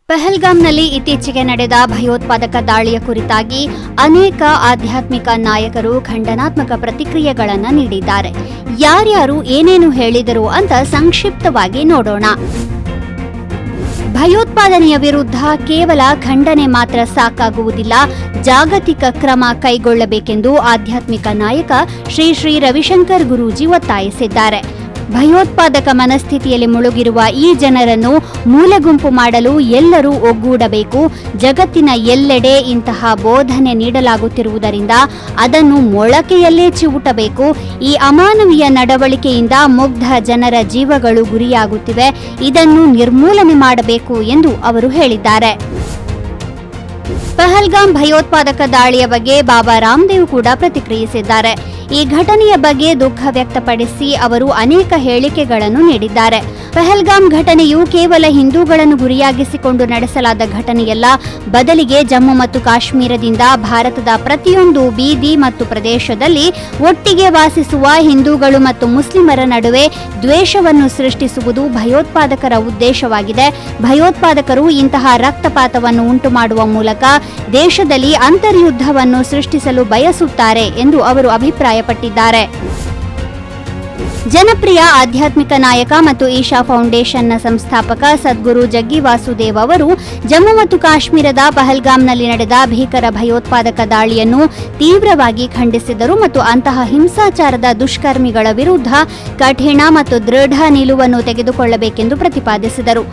ಪಹಲ್ಗಾಮ್ನಲ್ಲಿ ಇತ್ತೀಚೆಗೆ ನಡೆದ ಭಯೋತ್ಪಾದಕ ದಾಳಿಯ ಕುರಿತಾಗಿ ಅನೇಕ ಆಧ್ಯಾತ್ಮಿಕ ನಾಯಕರು ಖಂಡನಾತ್ಮಕ ಪ್ರತಿಕ್ರಿಯೆಗಳನ್ನು ನೀಡಿದ್ದಾರೆ. ಯಾರ್ಯಾರು ಏನೇನು ಹೇಳಿದರು ಅಂತ ಸಂಕ್ಷಿಪ್ತವಾಗಿ ನೋಡೋಣ. ಭಯೋತ್ಪಾದನೆಯ ವಿರುದ್ಧ ಕೇವಲ ಖಂಡನೆ ಮಾತ್ರ ಸಾಕಾಗುವುದಿಲ್ಲ, ಜಾಗತಿಕ ಕ್ರಮ ಕೈಗೊಳ್ಳಬೇಕೆಂದು ಆಧ್ಯಾತ್ಮಿಕ ನಾಯಕ ಶ್ರೀ ಶ್ರೀ ರವಿಶಂಕರ್ ಗುರೂಜಿ ಒತ್ತಾಯಿಸಿದ್ದಾರೆ. ಭಯೋತ್ಪಾದಕ ಮನಸ್ಥಿತಿಯಲ್ಲಿ ಮುಳುಗಿರುವ ಈ ಜನರನ್ನು ಮೂಲೆಗುಂಪು ಮಾಡಲು ಎಲ್ಲರೂ ಒಗ್ಗೂಡಬೇಕು. ಜಗತ್ತಿನ ಎಲ್ಲೆಡೆ ಇಂತಹ ಬೋಧನೆ ನೀಡಲಾಗುತ್ತಿರುವುದರಿಂದ ಅದನ್ನು ಮೊಳಕೆಯಲ್ಲೇ ಚಿವುಟಬೇಕು. ಈ ಅಮಾನವೀಯ ನಡವಳಿಕೆಯಿಂದ ಮುಗ್ಧ ಜನರ ಜೀವಗಳು ಗುರಿಯಾಗುತ್ತಿವೆ. ಇದನ್ನು ನಿರ್ಮೂಲನೆ ಮಾಡಬೇಕು ಎಂದು ಅವರು ಹೇಳಿದ್ದಾರೆ. ಪಹಲ್ಗಾಮ್ ಭಯೋತ್ಪಾದಕ ದಾಳಿಯ ಬಗ್ಗೆ ಬಾಬಾ ರಾಮದೇವ್ ಕೂಡ ಪ್ರತಿಕ್ರಿಯಿಸಿದ್ದಾರೆ. ಈ ಘಟನೆಯ ಬಗ್ಗೆ ದುಃಖ ವ್ಯಕ್ತಪಡಿಸಿ ಅವರು ಅನೇಕ ಹೇಳಿಕೆಗಳನ್ನು ನೀಡಿದ್ದಾರೆ. ಪಹಲ್ಗಾಮ್ ಘಟನೆಯು ಕೇವಲ ಹಿಂದೂಗಳನ್ನು ಗುರಿಯಾಗಿಸಿಕೊಂಡು ನಡೆಸಲಾದ ಘಟನೆಯಲ್ಲ, ಬದಲಿಗೆ ಜಮ್ಮು ಮತ್ತು ಕಾಶ್ಮೀರದಿಂದ ಭಾರತದ ಪ್ರತಿಯೊಂದು ಬೀದಿ ಮತ್ತು ಪ್ರದೇಶದಲ್ಲಿ ಒಟ್ಟಿಗೆ ವಾಸಿಸುವ ಹಿಂದೂಗಳು ಮತ್ತು ಮುಸ್ಲಿಮರ ನಡುವೆ ದ್ವೇಷವನ್ನು ಸೃಷ್ಟಿಸುವುದು ಭಯೋತ್ಪಾದಕರ ಉದ್ದೇಶವಾಗಿದೆ. ಭಯೋತ್ಪಾದಕರು ಇಂತಹ ರಕ್ತಪಾತವನ್ನು ಉಂಟುಮಾಡುವ ಮೂಲಕ ದೇಶದಲ್ಲಿ ಅಂತರ್ಯುದ್ಧವನ್ನು ಸೃಷ್ಟಿಸಲು ಬಯಸುತ್ತಾರೆ ಎಂದು ಅವರು ಅಭಿಪ್ರಾಯಪಟ್ಟಿದ್ದಾರೆ. ಜನಪ್ರಿಯ ಆಧ್ಯಾತ್ಮಿಕ ನಾಯಕ ಮತ್ತು ಈಶಾ ಫೌಂಡೇಶನ್ನ ಸಂಸ್ಥಾಪಕ ಸದ್ಗುರು ಜಗ್ಗಿ ವಾಸುದೇವ್ ಅವರು ಜಮ್ಮು ಮತ್ತು ಕಾಶ್ಮೀರದ ಪಹಲ್ಗಾಮ್ನಲ್ಲಿ ನಡೆದ ಭೀಕರ ಭಯೋತ್ಪಾದಕ ದಾಳಿಯನ್ನು ತೀವ್ರವಾಗಿ ಖಂಡಿಸಿದರು ಮತ್ತು ಅಂತಹ ಹಿಂಸಾಚಾರದ ದುಷ್ಕರ್ಮಿಗಳ ವಿರುದ್ಧ ಕಠಿಣ ಮತ್ತು ದೃಢ ನಿಲುವನ್ನು ತೆಗೆದುಕೊಳ್ಳಬೇಕೆಂದು ಪ್ರತಿಪಾದಿಸಿದರು.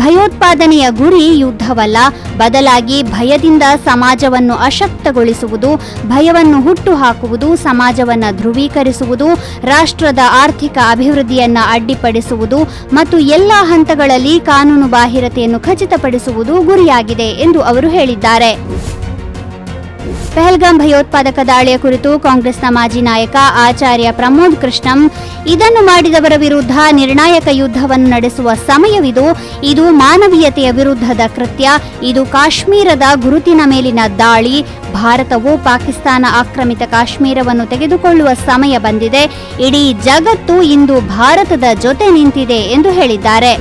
ಭಯೋತ್ಪಾದನೆಯ ಗುರಿ ಯುದ್ಧವಲ್ಲ, ಬದಲಾಗಿ ಭಯದಿಂದ ಸಮಾಜವನ್ನು ಅಶಕ್ತಗೊಳಿಸುವುದು, ಭಯವನ್ನು ಹುಟ್ಟುಹಾಕುವುದು, ಸಮಾಜವನ್ನು ಧ್ರುವೀಕರಿಸುವುದು, ರಾಷ್ಟ್ರದ ಆರ್ಥಿಕ ಅಭಿವೃದ್ಧಿಯನ್ನು ಅಡ್ಡಿಪಡಿಸುವುದು ಮತ್ತು ಎಲ್ಲ ಹಂತಗಳಲ್ಲಿ ಕಾನೂನು ಬಾಹಿರತೆಯನ್ನು ಖಚಿತಪಡಿಸುವುದು ಗುರಿಯಾಗಿದೆ ಎಂದು ಅವರು ಹೇಳಿದ್ದಾರೆ. ಪಹಲ್ಗಾಮ್ ಭಯೋತ್ಪಾದಕ ದಾಳಿಯ ಕುರಿತು ಕಾಂಗ್ರೆಸ್ನ ಮಾಜಿ ನಾಯಕ ಆಚಾರ್ಯ ಪ್ರಮೋದ್ ಕೃಷ್ಣಂ, ಇದನ್ನು ಮಾಡಿದವರ ವಿರುದ್ಧ ನಿರ್ಣಾಯಕ ಯುದ್ಧವನ್ನು ನಡೆಸುವ ಸಮಯವಿದು. ಇದು ಮಾನವೀಯತೆಯ ವಿರುದ್ಧದ ಕೃತ್ಯ. ಇದು ಕಾಶ್ಮೀರದ ಗುರುತಿನ ಮೇಲಿನ ದಾಳಿ. ಭಾರತವು ಪಾಕಿಸ್ತಾನ ಆಕ್ರಮಿತ ಕಾಶ್ಮೀರವನ್ನು ತೆಗೆದುಕೊಳ್ಳುವ ಸಮಯ ಬಂದಿದೆ. ಇಡೀ ಜಗತ್ತು ಇಂದು ಭಾರತದ ಜೊತೆ ನಿಂತಿದೆ ಎಂದು ಹೇಳಿದ್ದಾರೆ.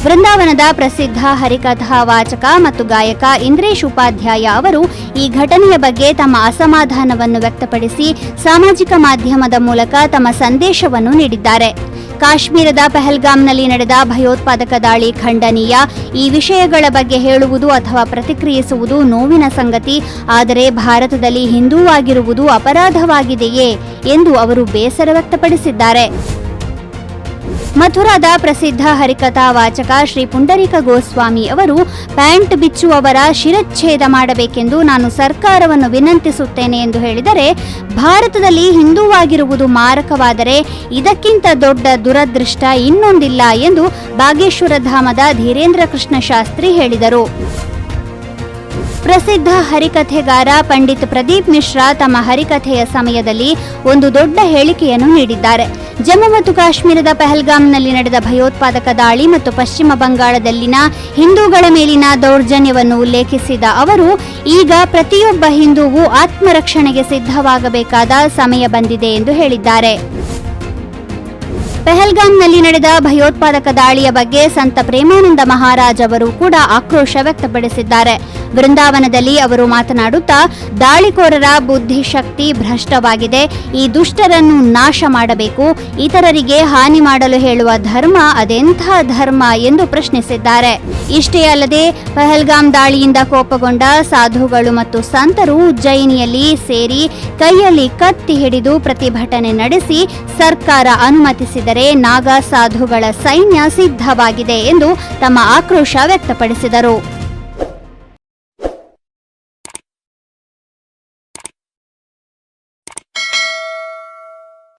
ವೃಂದಾವನದ ಪ್ರಸಿದ್ಧ ಹರಿಕಥಾ ವಾಚಕ ಮತ್ತು ಗಾಯಕ ಇಂದ್ರೇಶ್ ಉಪಾಧ್ಯಾಯ ಅವರು ಈ ಘಟನೆಯ ಬಗ್ಗೆ ತಮ್ಮ ಅಸಮಾಧಾನವನ್ನು ವ್ಯಕ್ತಪಡಿಸಿ ಸಾಮಾಜಿಕ ಮಾಧ್ಯಮದ ಮೂಲಕ ತಮ್ಮ ಸಂದೇಶವನ್ನು ನೀಡಿದ್ದಾರೆ. ಕಾಶ್ಮೀರದ ಪಹಲ್ಗಾಮ್ನಲ್ಲಿ ನಡೆದ ಭಯೋತ್ಪಾದಕ ದಾಳಿ ಖಂಡನೀಯ. ಈ ವಿಷಯಗಳ ಬಗ್ಗೆ ಹೇಳುವುದು ಅಥವಾ ಪ್ರತಿಕ್ರಿಯಿಸುವುದು ನೋವಿನ ಸಂಗತಿ. ಆದರೆ ಭಾರತದಲ್ಲಿ ಹಿಂದೂವಾಗಿರುವುದು ಅಪರಾಧವಾಗಿದೆಯೇ ಎಂದು ಅವರು ಬೇಸರ ವ್ಯಕ್ತಪಡಿಸಿದ್ದಾರೆ. ಮಥುರಾದ ಪ್ರಸಿದ್ಧ ಹರಿಕಥಾ ವಾಚಕ ಶ್ರೀ ಪುಂಡರೀಕ ಗೋಸ್ವಾಮಿ ಅವರು ಪ್ಯಾಂಟ್ ಬಿಚ್ಚುವವರ ಶಿರಚ್ಛೇದ ಮಾಡಬೇಕೆಂದು ನಾನು ಸರ್ಕಾರವನ್ನು ವಿನಂತಿಸುತ್ತೇನೆ ಎಂದು ಹೇಳಿದರೆ, ಭಾರತದಲ್ಲಿ ಹಿಂದೂವಾಗಿರುವುದು ಮಾರಕವಾದರೆ ಇದಕ್ಕಿಂತ ದೊಡ್ಡ ದುರದೃಷ್ಟ ಇನ್ನೊಂದಿಲ್ಲ ಎಂದು ಬಾಗೇಶ್ವರ ಧಾಮದ ಧೀರೇಂದ್ರ ಕೃಷ್ಣ ಶಾಸ್ತ್ರಿ ಹೇಳಿದರು. ಪ್ರಸಿದ್ಧ ಹರಿಕಥೆಗಾರ ಪಂಡಿತ್ ಪ್ರದೀಪ್ ಮಿಶ್ರಾ ತಮ್ಮ ಹರಿಕಥೆಯ ಸಮಯದಲ್ಲಿ ಒಂದು ದೊಡ್ಡ ಹೇಳಿಕೆಯನ್ನು ನೀಡಿದ್ದಾರೆ. ಜಮ್ಮು ಮತ್ತು ಕಾಶ್ಮೀರದ ಪಹಲ್ಗಾಮ್ನಲ್ಲಿ ನಡೆದ ಭಯೋತ್ಪಾದಕ ದಾಳಿ ಮತ್ತು ಪಶ್ಚಿಮ ಬಂಗಾಳದಲ್ಲಿನ ಹಿಂದೂಗಳ ಮೇಲಿನ ದೌರ್ಜನ್ಯವನ್ನು ಉಲ್ಲೇಖಿಸಿದ ಅವರು, ಈಗ ಪ್ರತಿಯೊಬ್ಬ ಹಿಂದೂವು ಆತ್ಮರಕ್ಷಣೆಗೆ ಸಿದ್ಧವಾಗಬೇಕಾದ ಸಮಯ ಬಂದಿದೆ ಎಂದು ಹೇಳಿದ್ದಾರೆ. ಪಹಲ್ಗಾಮ್ನಲ್ಲಿ ನಡೆದ ಭಯೋತ್ಪಾದಕ ದಾಳಿಯ ಬಗ್ಗೆ ಸಂತ ಪ್ರೇಮಾನಂದ ಮಹಾರಾಜ್ ಅವರು ಕೂಡ ಆಕ್ರೋಶ ವ್ಯಕ್ತಪಡಿಸಿದ್ದಾರೆ. ವೃಂದಾವನದಲ್ಲಿ ಅವರು ಮಾತನಾಡುತ್ತಾ, ದಾಳಿಕೋರರ ಬುದ್ಧಿಶಕ್ತಿ ಭ್ರಷ್ಟವಾಗಿದೆ. ಈ ದುಷ್ಟರನ್ನು ನಾಶ ಮಾಡಬೇಕು. ಇತರರಿಗೆ ಹಾನಿ ಮಾಡಲು ಹೇಳುವ ಧರ್ಮ ಅದೆಂಥ ಧರ್ಮ ಎಂದು ಪ್ರಶ್ನಿಸಿದ್ದಾರೆ. ಇಷ್ಟೇ ಅಲ್ಲದೆ ಪಹಲ್ಗಾಮ್ ದಾಳಿಯಿಂದ ಕೋಪಗೊಂಡ ಸಾಧುಗಳು ಮತ್ತು ಸಂತರು ಉಜ್ಜಯಿನಿಯಲ್ಲಿ ಸೇರಿ ಕೈಯಲ್ಲಿ ಕತ್ತಿ ಹಿಡಿದು ಪ್ರತಿಭಟನೆ ನಡೆಸಿ ಸರ್ಕಾರ ಅನುಮತಿಸಿದರೆ ನಾಗಾ ಸಾಧುಗಳ ಸೈನ್ಯ ಸಿದ್ಧವಾಗಿದೆ ಎಂದು ತಮ್ಮ ಆಕ್ರೋಶ ವ್ಯಕ್ತಪಡಿಸಿದರು.